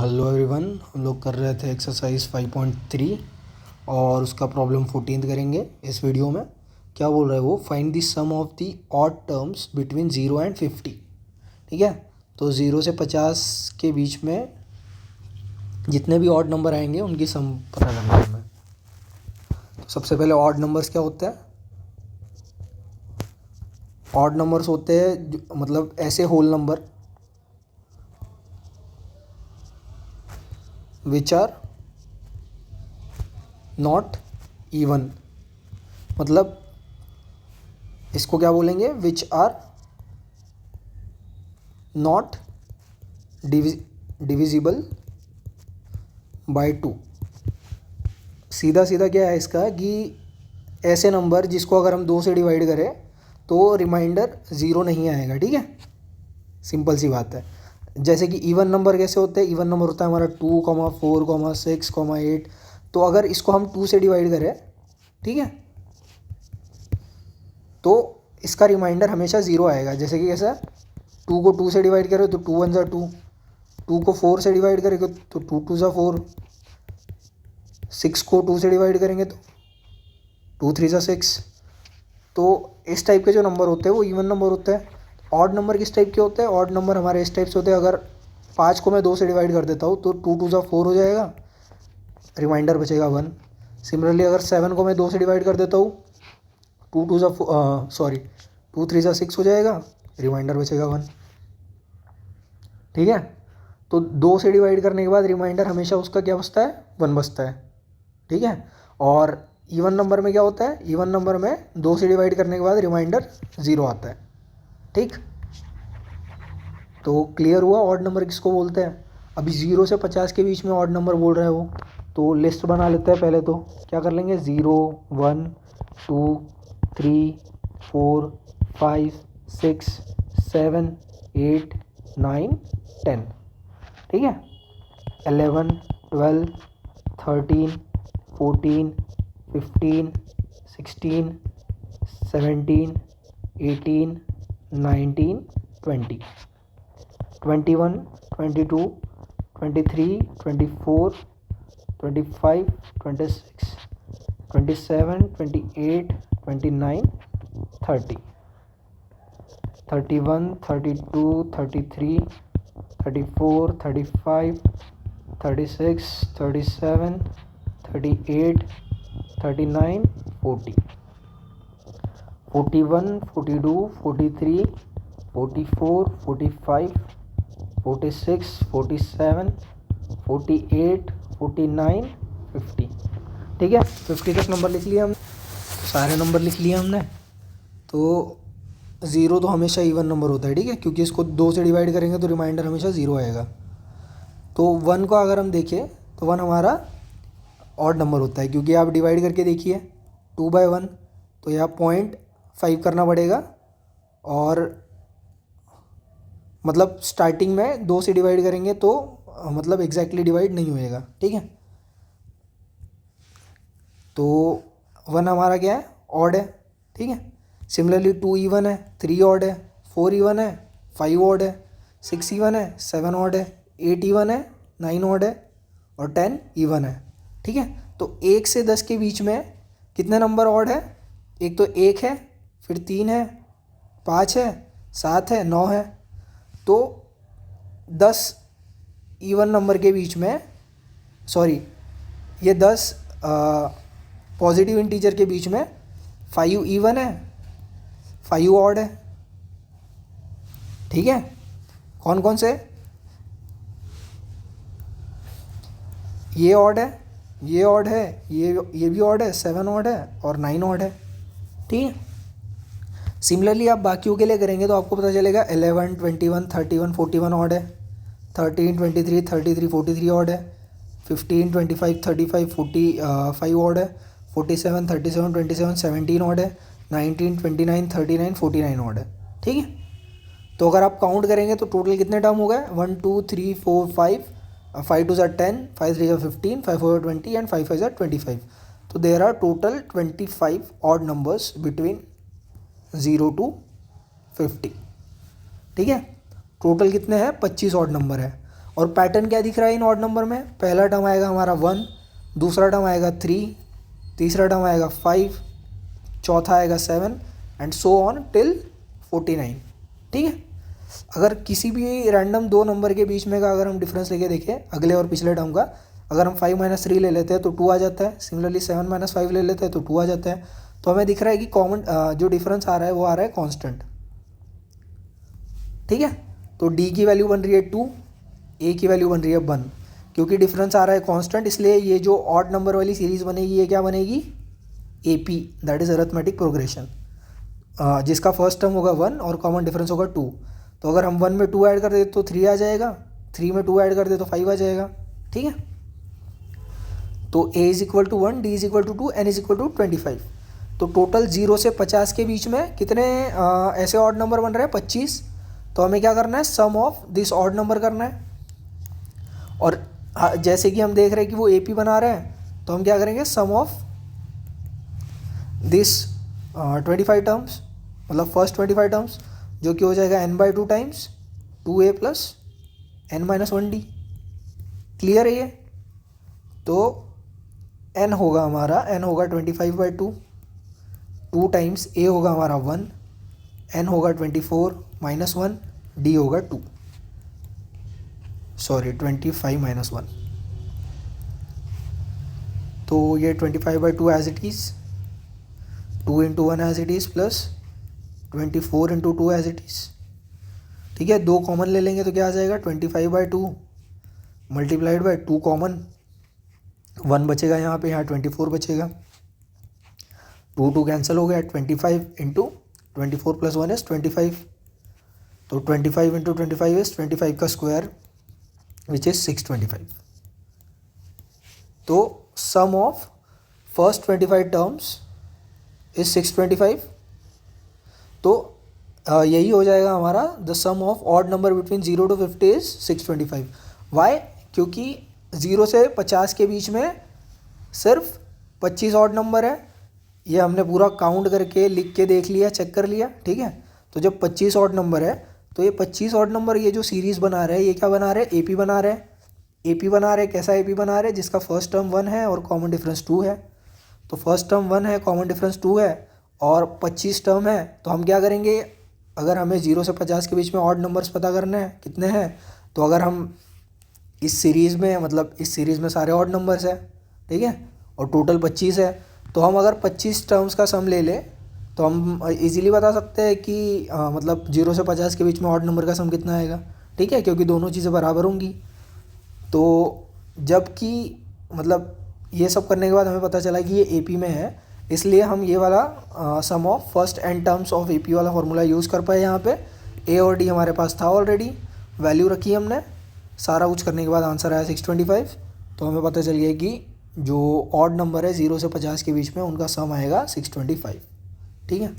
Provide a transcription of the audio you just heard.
Hello everyone, हम लोग कर रहे थे एक्सरसाइज 5.3 और उसका प्रॉब्लम 14 करेंगे इस वीडियो में। क्या बोल रहा है वो, find the sum of the odd terms between 0 and 50। ठीक है, तो 0 से 50 के बीच में जितने भी ऑड नंबर आएंगे उनकी सम पता करना है हमें। तो सबसे पहले ऑड नंबर्स क्या होते हैं? ऑड नंबर्स होते हैं मतलब ऐसे whole number which are not even, मतलब इसको क्या बोलेंगे, which are not divisible by 2। सीधा सीधा क्या है इसका कि ऐसे नंबर जिसको अगर हम 2 से डिवाइड करें तो रिमाइंडर 0 नहीं आएगा। ठीक है, सिंपल सी बात है। जैसे कि इवन नंबर कैसे होते हैं, इवन नंबर होता है हमारा 2, 4, 6, 8। तो अगर इसको हम 2 से डिवाइड करें, ठीक है, तो इसका रिमाइंडर हमेशा 0 आएगा। जैसे कि कैसा, 2 को 2 से डिवाइड करें तो 2 1 2, 2 को 4 से डिवाइड करेंगे तो 2 2 4, 6 को 2 से डिवाइड करेंगे तो 2 3 6। तो इस टाइप के जो नंबर होते हैं वो इवन नंबर होते हैं। ऑड नंबर किस टाइप के होते हैं? ऑड नंबर हमारे इस टाइप से होते हैं, अगर 5 को मैं 2 से डिवाइड कर देता हूँ तो 2 2 4 हो जाएगा, रिमाइंडर बचेगा 1। सिमिलरली अगर 7 को मैं 2 से डिवाइड कर देता हूँ, 2 3 6 हो जाएगा, रिमाइंडर बचेगा 1। ठीक है, तो 2 से डिवाइड करने के बाद रिमाइंडर हमेशा उसका क्या बचता है, 1 बचता है। ठीक है, और इवन नंबर में क्या होता है, इवन नंबर में 2 से डिवाइड करने के बाद रिमाइंडर 0 आता है। ठीक, तो क्लियर हुआ ऑड नंबर किसको बोलते हैं। अभी 0 से 50 के बीच में ऑड नंबर बोल रहा है वो, तो लिस्ट बना लेते हैं। पहले तो क्या कर लेंगे, 0 1 2 3 4 5 6 7 8 9 10। ठीक है, 11 12 13 14 15 16 17 18 19 20 21 22 23 24 25 26 27 28 29 30 31 32 33 34 35 36 37 38 39 40 41 42 43 44 45 46 47 48 49 50। ठीक है, 50 तक नंबर लिख लिया हमने, सारे नंबर लिख लिए हमने। तो 0 तो हमेशा इवन नंबर होता है, ठीक है, क्योंकि इसको 2 से डिवाइड करेंगे तो रिमाइंडर हमेशा 0 आएगा। तो 1 को अगर हम देखें तो 1 हमारा ऑड नंबर होता है, क्योंकि आप डिवाइड करके देखिए 2/1, तो यहाँ 0.5 करना पड़ेगा, और मतलब स्टार्टिंग में 2 से डिवाइड करेंगे तो मतलब एग्जैक्टली डिवाइड नहीं होएगा। ठीक है, तो 1 हमारा क्या है, ऑड है। ठीक है, सिमिलरली 2 इवन है, 3 ऑड है, 4 इवन है, 5 ऑड है, 6 इवन है, 7 ऑड है, 8 इवन है, 9 ऑड है, और 10 इवन है। ठीक है, तो 1 से 10 के बीच में कितने नंबर ऑड है? एक तो 1 है, फिर 3 है, 5 है, 7 है, 9 है। तो 10 इवन नंबर के बीच में, सॉरी, ये 10 पॉजिटिव इंटीजर के बीच में 5 इवन है, 5 ऑड है। ठीक है, कौन कौन से, ये ऑड है, ये ऑड है, ये भी ऑड है, 7 ऑड है, और 9 ऑड है। ठीक है, सिमिलरली आप बाकियों के लिए करेंगे तो आपको पता चलेगा 11 21 31 41 ऑड है, 13 23 33 43 ऑड है, 15 25 35 45 ऑड है, 47 37 27 17 ऑड है, 19 29 39 49 ऑड है। ठीक है, तो अगर आप काउंट करेंगे तो टोटल कितने टर्म हो गए, 1 2 3 4 5, 5 2 10, 5 3 15, 5 4 20 एंड 5 5 25। तो there are total 25 odd numbers between 0 to 50। ठीक है, टोटल कितने हैं, 25 ऑड नंबर है। और पैटर्न क्या दिख रहा है इन ऑड नंबर में, पहला टर्म आएगा हमारा 1, दूसरा टर्म आएगा 3, तीसरा टर्म आएगा 5, चौथा आएगा 7 एंड सो ऑन टिल 49। ठीक है, अगर किसी भी रैंडम दो नंबर के बीच में का अगर हम डिफरेंस लेके देखें अगले और पिछले टर्म का, अगर हम 5 - 3 ले लेते हैं तो 2 आ जाता है, सिमिलरली 7 - 5 ले लेते हैं तो 2 आ जाता है। तो हमें दिख रहा है कि कॉमन जो डिफरेंस आ रहा है वो आ रहा है कांस्टेंट। ठीक है, तो डी की वैल्यू बन रही है 2, ए की वैल्यू बन रही है 1, क्योंकि डिफरेंस आ रहा है कांस्टेंट, इसलिए ये जो ऑड नंबर वाली सीरीज़ बनेगी ये क्या बनेगी, AP, that is arithmetic progression, जिसका फर्स्ट टर्म होगा 1 और कॉमन डिफरेंस होगा 2। तो अगर हम 1 में 2 ऐड कर दे तो 3 आ जाएगा, 3 में 2 ऐड कर दे तो 5 आ जाएगा। ठीक है, तो A = 1, D = 2, N = 25। तो टोटल 0 से 50 के बीच में कितने ऐसे ऑड नंबर बन रहे हैं, 25। तो हमें क्या करना है, सम ऑफ दिस ऑड नंबर करना है। और जैसे कि हम देख रहे हैं कि वो AP बना रहे हैं, तो हम क्या करेंगे, सम ऑफ दिस 25 टर्म्स, मतलब फर्स्ट 25 टर्म्स, जो कि हो जाएगा n/2 times 2A + n - 1D। Clear है ये? तो n होगा हमारा, n होगा 25/2, 2 टाइम्स A होगा हमारा 1, n होगा 24 - 1, D होगा 2, सॉरी 25 - 1। तो ये 25/2 as it is, 2 × 1 as it is plus 24 × 2 as it is. ठीक है, 2 कॉमन ले लेंगे तो क्या आ जाएगा, 25/2 मल्टीप्लाइड बाय 2 कॉमन, 1 बचेगा यहाँ पे, यहाँ 24 बचेगा, 2 कैंसिल हो गया, 25 × 24 + 1 इज़ 25। तो 25 × 25 इज़ 25 का स्क्वायर विच इज़ 625। तो sum of first 25 terms is 625। तो यही हो जाएगा हमारा, the sum of odd number between 0 to 50 is 625। Why? क्योंकि 0 से 50 के बीच में सिर्फ 25 ऑड नंबर है। ये हमने पूरा काउंट करके लिख के देख लिया, चेक कर लिया। ठीक है, तो जब 25 ऑड नंबर है तो ये 25 ऑड नंबर, ये जो सीरीज़ बना रहे हैं ये क्या बना रहे हैं, AP बना रहे हैं। AP बना रहे हैं, कैसा AP बना रहे हैं, जिसका फर्स्ट टर्म 1 है और कॉमन डिफरेंस 2 है। तो फर्स्ट टर्म 1 है, कॉमन डिफरेंस 2 है और 25 टर्म है। तो हम क्या करेंगे, अगर हमें 0 से 50 के बीच में ऑड नंबर्स पता करने हैं कितने हैं, तो अगर हम इस सीरीज़ में, मतलब इस सीरीज़ में सारे ऑड नंबर्स हैं, ठीक है, और टोटल 25 है, तो हम अगर 25 टर्म्स का सम ले लें तो हम इजीली बता सकते हैं कि मतलब 0 से 50 के बीच में ऑड नंबर का सम कितना आएगा। ठीक है, क्योंकि दोनों चीज़ें बराबर होंगी। तो जबकि मतलब ये सब करने के बाद हमें पता चला कि ये AP में है, इसलिए हम ये वाला sum of first n terms of AP वाला फॉर्मूला यूज़ कर पाए। यहाँ पे A और D हमारे पास था ऑलरेडी, वैल्यू रखी हमने, सारा कुछ करने के बाद आंसर आया 625। तो हमें पता चल गया कि जो ऑड नंबर है 0 से 50 के बीच में उनका सम आएगा 625। ठीक है।